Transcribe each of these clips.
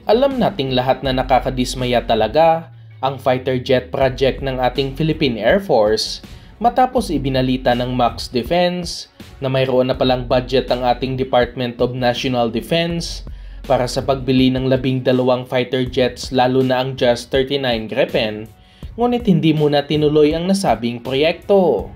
Alam nating lahat na nakakadismaya talaga ang fighter jet project ng ating Philippine Air Force matapos ibinalita ng Max Defense na mayroon na palang budget ang ating Department of National Defense para sa pagbili ng 12 fighter jets lalo na ang JAS 39 Gripen, ngunit hindi muna tinuloy ang nasabing proyekto.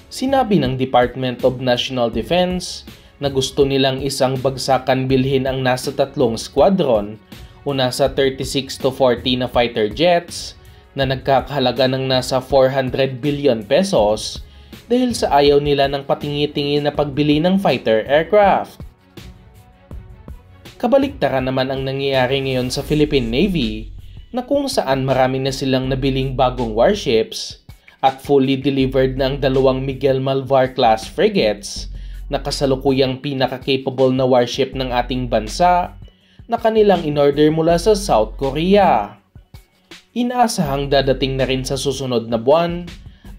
Sinabi ng Department of National Defense na gusto nilang isang bagsakan bilhin ang nasa 3 squadron o nasa 36 to 40 na fighter jets na nagkakahalaga ng nasa 400 billion pesos dahil sa ayaw nila ng patingi-tingi na pagbili ng fighter aircraft. Kabaliktaran naman ang nangyayari ngayon sa Philippine Navy na kung saan marami na silang nabiling bagong warships at fully delivered na ang 2 Miguel Malvar class frigates na kasalukuyang pinaka-capable na warship ng ating bansa na kanilang in-order mula sa South Korea. Inaasahang dadating na rin sa susunod na buwan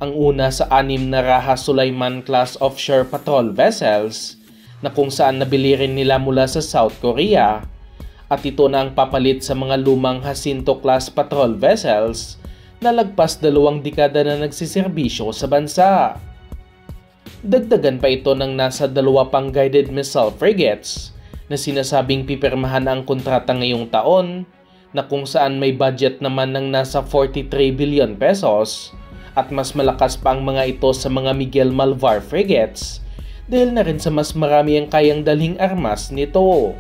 ang una sa 6 na Raha Sulaiman class offshore patrol vessels na kung saan nabili rin nila mula sa South Korea at ito na ang papalit sa mga lumang Jacinto class patrol vessels na lagpas 2 dekada na nagsiserbisyo sa bansa. Dagdagan pa ito ng nasa 2 pang guided missile frigates na sinasabing pipirmahan ang kontrata ngayong taon na kung saan may budget naman ng nasa 43 billion pesos at mas malakas pa ang mga ito sa mga Miguel Malvar frigates dahil na rin sa mas marami ang kayang dalhing armas nito.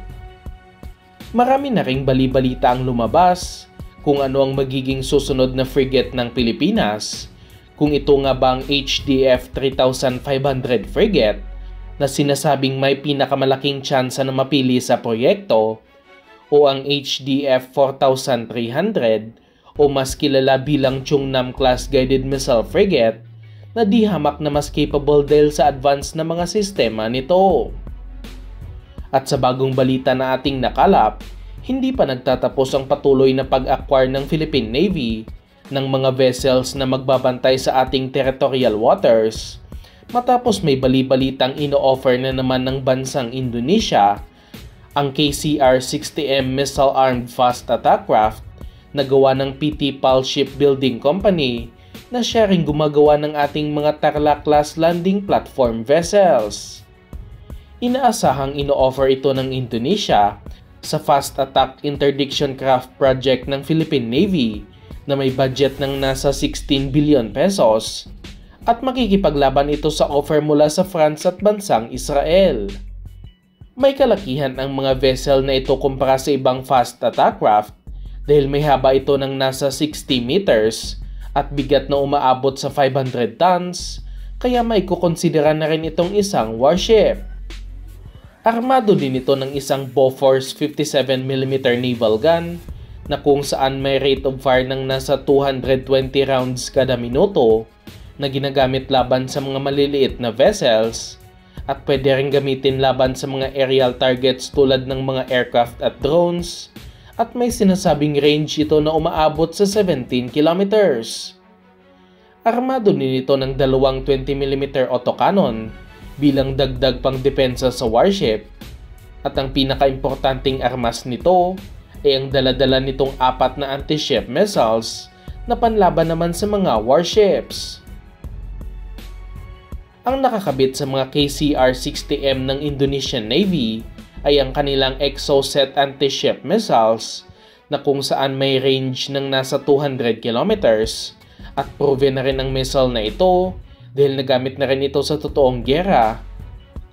Marami na ring bali-balita ang lumabas kung ano ang magiging susunod na frigate ng Pilipinas, kung ito nga ba ang HDF 3500 frigate na sinasabing may pinakamalaking tsansa na mapili sa proyekto o ang HDF 4300 o mas kilala bilang Chungnam class guided missile frigate na di hamak na mas capable dahil sa advance na mga sistema nito. At sa bagong balita na ating nakalap, hindi pa nagtatapos ang patuloy na pag-acquire ng Philippine Navy ng mga vessels na magbabantay sa ating territorial waters matapos may bali-balitang ino-offer na naman ng bansang Indonesia ang KCR-60M missile-armed fast attack craft na gawa ng PT PAL Shipbuilding Company na siya ring gumagawa ng ating mga Tarlac-class landing platform vessels. Inaasahang ino-offer ito ng Indonesia sa fast attack interdiction craft project ng Philippine Navy na may budget ng nasa 16 billion pesos at makikipaglaban ito sa offer mula sa France at bansang Israel. May kalakihan ang mga vessel na ito kumpara sa ibang fast attack craft dahil may haba ito ng nasa 60 meters at bigat na umaabot sa 500 tons, kaya may kukonsidera na rin itong isang warship. Armado din ito ng isang Bofors 57mm naval gun na kung saan may rate of fire ng nasa 220 rounds kada minuto na ginagamit laban sa mga maliliit na vessels at pwede rin gamitin laban sa mga aerial targets tulad ng mga aircraft at drones at may sinasabing range ito na umaabot sa 17 kilometers. Armado din ito ng 2 20mm autocannon bilang dagdag pang depensa sa warship at ang pinaka-importanting armas nito ay ang dala-dala nitong 4 na anti-ship missiles na panlaban naman sa mga warships. Ang nakakabit sa mga KCR-60M ng Indonesian Navy ay ang kanilang Exocet anti-ship missiles na kung saan may range ng nasa 200 kilometers at proven na rin ang missile na ito dahil nagamit na rin ito sa totoong giyera.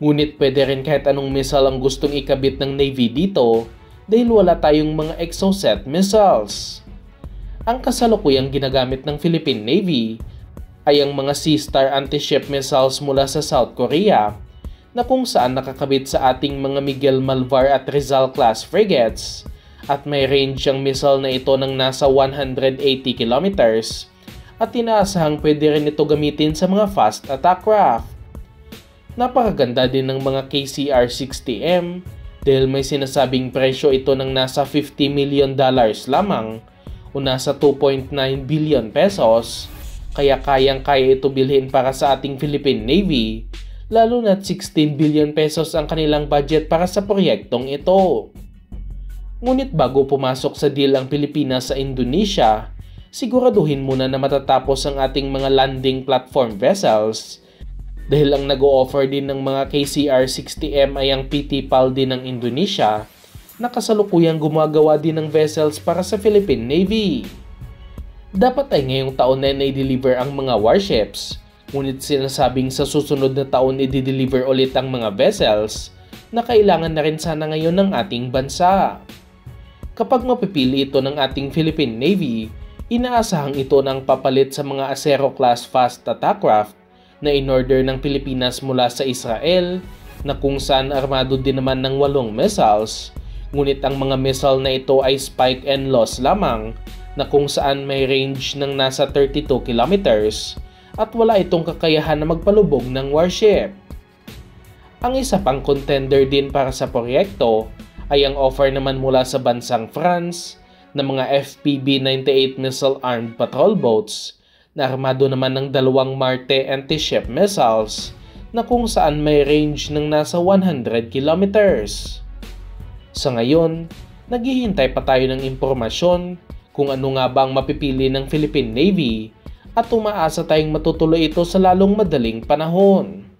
Ngunit pwede rin kahit anong missile ang gustong ikabit ng Navy dito dahil wala tayong mga Exocet missiles. Ang kasalukuyang ginagamit ng Philippine Navy ay ang mga Sea-Star anti-ship missiles mula sa South Korea na kung saan nakakabit sa ating mga Miguel Malvar at Rizal class frigates at may range ang missile na ito ng nasa 180 kilometers at inaasahang pwede rin ito gamitin sa mga fast attack craft. Napakaganda din ng mga KCR-60M dahil may sinasabing presyo ito ng nasa $50 million lamang o nasa 2.9 billion pesos, kaya kayang-kaya ito bilhin para sa ating Philippine Navy, lalo na't 16 billion pesos ang kanilang budget para sa proyektong ito. Ngunit bago pumasok sa deal ang Pilipinas sa Indonesia, siguraduhin muna na matatapos ang ating mga landing platform vessels dahil ang nag-o-offer din ng mga KCR-60M ay ang PT PAL din ng Indonesia na kasalukuyang gumagawa din ng vessels para sa Philippine Navy. Dapat ay ngayong taon na i-deliver ang mga warships, ngunit sinasabing sa susunod na taon i-deliver ulit ang mga vessels na kailangan na rin sana ngayon ng ating bansa. Kapag mapipili ito ng ating Philippine Navy, inaasahang ito ng papalit sa mga Acero-class fast attack craft na in-order ng Pilipinas mula sa Israel na kung saan armado din naman ng 8 missiles, ngunit ang mga missile na ito ay spike and loss lamang na kung saan may range ng nasa 32 kilometers at wala itong kakayahan na magpalubog ng warship. Ang isa pang contender din para sa proyekto ay ang offer naman mula sa bansang France na mga FPB-98 missile-armed patrol boats na armado naman ng 2 Marte anti-ship missiles na kung saan may range ng nasa 100 kilometers. Sa ngayon, naghihintay pa tayo ng impormasyon kung ano nga ba ang mapipili ng Philippine Navy at umaasa tayong matutuloy ito sa lalong madaling panahon.